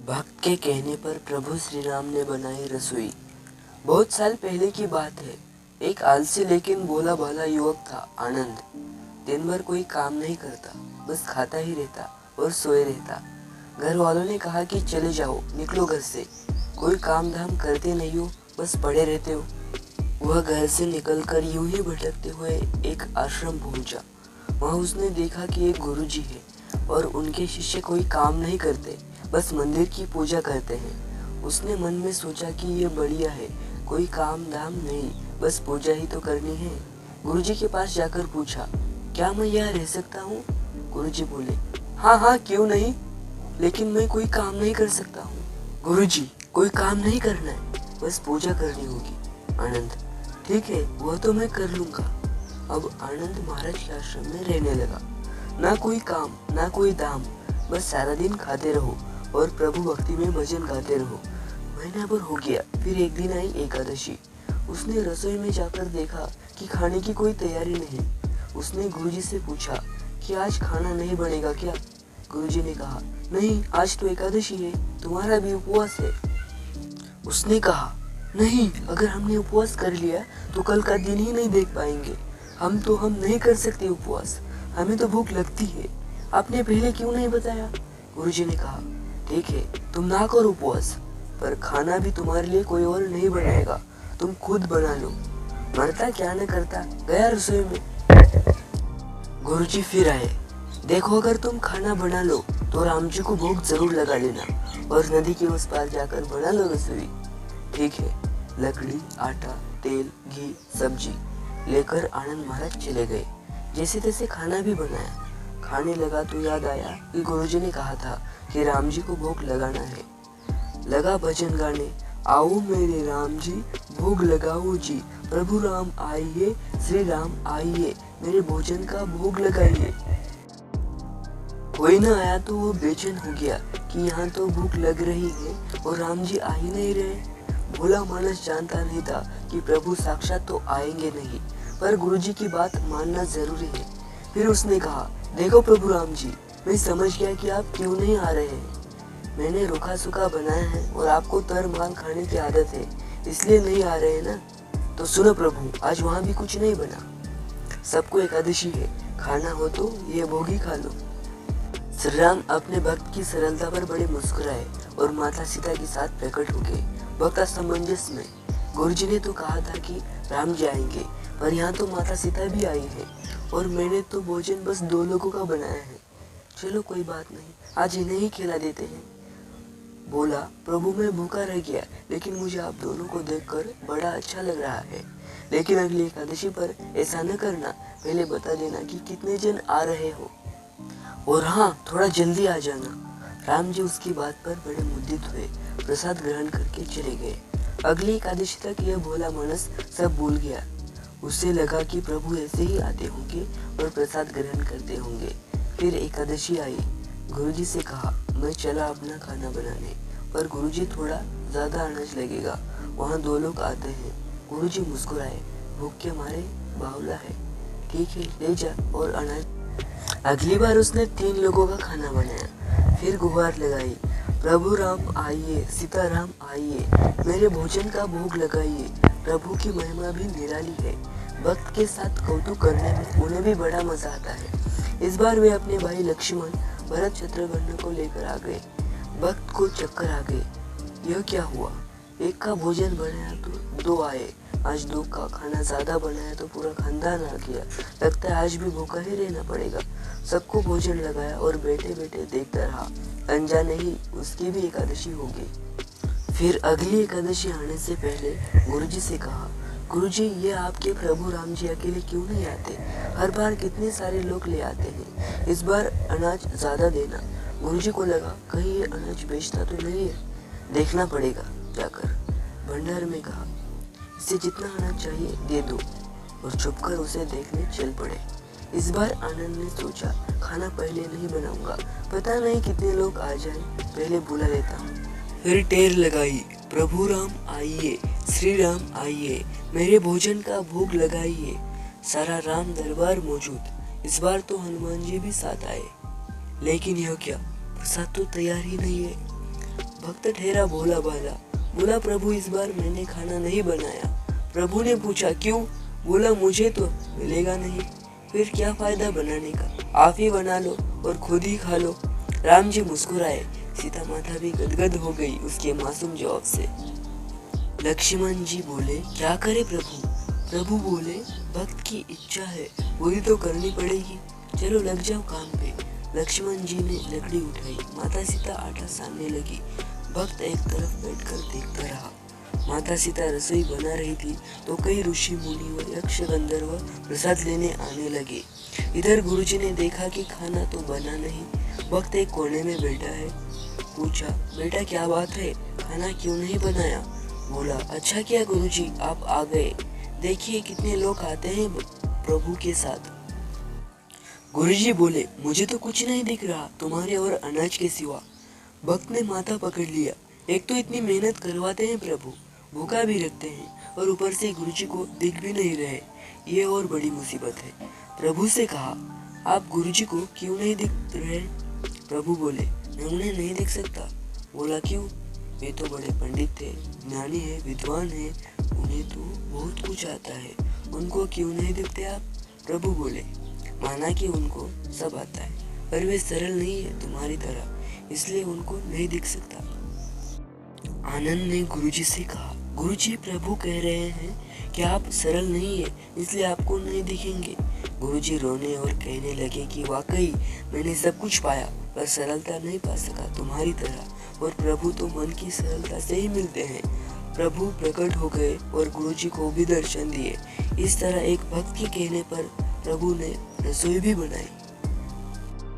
भक्त के कहने पर प्रभु श्री राम ने बनाई रसोई। बहुत साल पहले की बात है। एक आलसी लेकिन भोला भाला युवक था, आनंद। दिन भर कोई काम नहीं करता, बस खाता ही रहता और सोए रहता। घर वालों ने कहा कि चले जाओ, निकलो घर से, कोई काम धाम करते नहीं हो, बस पड़े रहते हो। वह घर से निकलकर यूं ही भटकते हुए एक आश्रम पहुंचा। वहां उसने देखा कि एक गुरुजी है और उनके शिष्य कोई काम नहीं करते, बस मंदिर की पूजा करते हैं। उसने मन में सोचा कि ये बढ़िया है, कोई काम धाम नहीं, बस पूजा ही तो करनी है। गुरुजी के पास जाकर पूछा, क्या मैं यहाँ रह सकता हूँ? गुरुजी बोले, हाँ हाँ, क्यों नहीं, लेकिन मैं कोई काम नहीं कर सकता हूँ। गुरुजी, कोई काम नहीं करना है, बस पूजा करनी होगी। आनंद, ठीक है, वह तो मैं कर लूंगा। अब आनंद महाराज के आश्रम में रहने लगा। ना कोई काम, ना कोई दाम, बस सारा दिन खाते रहो और प्रभु भक्ति में भजन गाते रहो। महीना भर हो गया, फिर एक दिन आई एकादशी। उसने रसोई में जाकर देखा कि खाने की कोई तैयारी नहीं। उसने गुरुजी से पूछा कि आज खाना नहीं बनेगा क्या? गुरुजी ने कहा, नहीं, आज तो एकादशी है, तुम्हारा भी उपवास है। उसने कहा, नहीं, अगर हमने उपवास कर लिया तो कल का दिन ही नहीं देख पाएंगे। हम नहीं कर सकते उपवास, हमें तो भूख लगती है। आपने पहले क्यों नहीं बताया? गुरुजी ने कहा, ठीक है, तुम ना करो उपवास, पर खाना भी तुम्हारे लिए कोई और नहीं बनाएगा, तुम खुद बना लो। मरता क्या न करता, गया रसोई में। गुरुजी फिर आए, देखो, अगर तुम खाना बना लो तो राम जी को भोग जरूर लगा लेना और नदी के उस पार जाकर बना लो रसोई। ठीक है। लकड़ी, आटा, तेल, घी, सब्जी लेकर आनंद महाराज चले गए। जैसे तैसे खाना भी बनाया। खाने लगा तो याद आया कि गुरुजी ने कहा था कि राम जी को भोग लगाना है। लगा भजन गाने, आओ मेरे राम जी, भोग लगाओ जी, प्रभु राम आइए, श्री राम आइए, मेरे भोजन का भोग लगाइए। कोई न आया तो वो बेचैन हो गया कि यहाँ तो भूख लग रही है और राम जी आ ही नहीं रहे। भोला मानस जानता नहीं था कि प्रभु साक्षात तो आएंगे नहीं, पर गुरुजी की बात मानना जरूरी है। फिर उसने कहा, देखो प्रभु राम जी, मैं समझ गया कि आप क्यों नहीं आ रहे हैं। मैंने रूखा सूखा बनाया है और आपको तर माल खाने की आदत है, इसलिए नहीं आ रहे ना। तो सुनो प्रभु, आज वहाँ भी कुछ नहीं बना। सबको एकादशी है, खाना हो तो ये भोग ही खा लो। श्री राम अपने भक्त की सरलता पर बड़े मुस्कुराए और माता सीता के साथ प्रकट हो गए। भक्त असमंजस में। गुरुजी ने तो कहा था कि राम जी आएंगे, पर यहाँ तो माता सीता भी आई है और मैंने तो भोजन बस 2 लोगों का बनाया है। चलो कोई बात नहीं, आज इन्हें ही खिला देते हैं। बोला, प्रभु मैं भूखा रह गया, लेकिन मुझे आप दोनों को देखकर बड़ा अच्छा लग रहा है। लेकिन अगली एकादशी पर ऐसा न करना, पहले बता देना कि कितने जन आ रहे हो, और हाँ, थोड़ा जल्दी आ जाना। राम जी उसकी बात पर बड़े मुद्दित हुए, प्रसाद ग्रहण करके चले गए। अगली एकादशी तक यह भोला मानस सब भूल गया। उससे लगा कि प्रभु ऐसे ही आते होंगे और प्रसाद ग्रहण करते होंगे। फिर एकादशी आई। गुरुजी से कहा, मैं चला अपना खाना बनाने, पर गुरुजी थोड़ा ज्यादा अनाज लगेगा, वहाँ 2 लोग आते हैं। गुरुजी मुस्कुराए, भूख के मारे बावला है, ठीक है, ले जा और अनाज। अगली बार उसने 3 लोगों का खाना बनाया। फिर गुहार लगाई, प्रभु राम आइए, सीता राम आइए, मेरे भोजन का भोग लगाइए। प्रभु की महिमा भी निराली है। भक्त के साथ कौतुक करने में उन्हें भी बड़ा मजा आता है। इस बार वे अपने भाई लक्ष्मण, भरत, शत्रुघ्न को लेकर आ गए। भक्त को चक्कर आ गए। यह क्या हुआ? एक का भोजन बनाया तो 2 आए, आज 2 का खाना ज्यादा बनाया तो पूरा खानदान आ गया। लगता है आज भी भूखा ही रहना पड़ेगा। सबको भोजन लगाया और बैठे बैठे देखता रहा। अनजाने ही उसकी भी एकादशी हो गई। फिर अगली एकादशी आने से पहले गुरुजी से कहा, गुरुजी, ये आपके प्रभु राम जी अकेले क्यों नहीं आते? हर बार कितने सारे लोग ले आते हैं, इस बार अनाज ज्यादा देना। गुरुजी को लगा कहीं ये अनाज बेचता तो नहीं है, देखना पड़ेगा जाकर। भंडार में कहा, इसे जितना अनाज चाहिए दे दो, और छुपकर उसे देखने चल पड़े। इस बार आनंद ने सोचा, खाना पहले नहीं बनाऊंगा, पता नहीं कितने लोग आ जाएं, पहले बुला लेता हूँ। फिर टेर लगाई, प्रभु राम आइए, श्री राम आइए, मेरे भोजन का भोग लगाइए। सारा राम दरबार मौजूद। इस बार तो हनुमान जी भी साथ आए। लेकिन यह क्या, प्रसाद तो तैयार ही नहीं है। भक्त ठहरा भोला भाला, बोला प्रभु इस बार मैंने खाना नहीं बनाया। प्रभु ने पूछा क्यों? बोला मुझे तो मिलेगा नहीं। फिर क्या फायदा बनाने का, आप ही बना लो और खुद ही खा लो। राम जी मुस्कुराए, सीता माता भी गदगद हो गई उसके मासूम जवाब से। लक्ष्मण जी बोले क्या करे प्रभु? प्रभु बोले भक्त की इच्छा है पूरी तो करनी पड़ेगी, चलो लग जाओ काम पे। लक्ष्मण जी ने लकड़ी उठाई, माता सीता आटा सानने लगी। भक्त एक तरफ बैठकर देखता रहा। माता सीता रसोई बना रही थी तो कई ऋषि मुनि व यक्ष गंधर्व प्रसाद लेने आने लगे। इधर गुरुजी ने देखा कि खाना तो बना नहीं, भक्त एक कोने में बैठा है। पूछा बेटा क्या बात है, खाना क्यों नहीं बनाया? बोला अच्छा किया गुरुजी आप आ गए, देखिए कितने लोग आते हैं प्रभु के साथ। गुरुजी बोले मुझे तो कुछ नहीं दिख रहा तुम्हारे और अनाज के सिवा। भक्त ने माथा पकड़ लिया, एक तो इतनी मेहनत करवाते हैं प्रभु, भूखा भी रखते हैं और ऊपर से गुरुजी को दिख भी नहीं रहे, ये और बड़ी मुसीबत है। प्रभु से कहा आप गुरुजी को क्यों नहीं दिख रहे? प्रभु बोले मैं उन्हें नहीं दिख सकता। बोला क्यों? वे तो बड़े पंडित थे, ज्ञानी है, विद्वान है, उन्हें तो बहुत कुछ आता है, उनको क्यों नहीं दिखते आप? प्रभु बोले माना कि उनको सब आता है पर वे सरल नहीं है तुम्हारी तरह, इसलिए उनको नहीं दिख सकता। आनंद ने गुरुजी से कहा गुरुजी प्रभु कह रहे हैं कि आप सरल नहीं है इसलिए आपको नहीं दिखेंगे। गुरुजी रोने और कहने लगे कि वाकई मैंने सब कुछ पाया पर सरलता नहीं पा सका तुम्हारी तरह, और प्रभु तो मन की सरलता से ही मिलते हैं। प्रभु प्रकट हो गए और गुरुजी को भी दर्शन दिए। इस तरह एक भक्त के कहने पर प्रभु ने रसोई भी बनाई।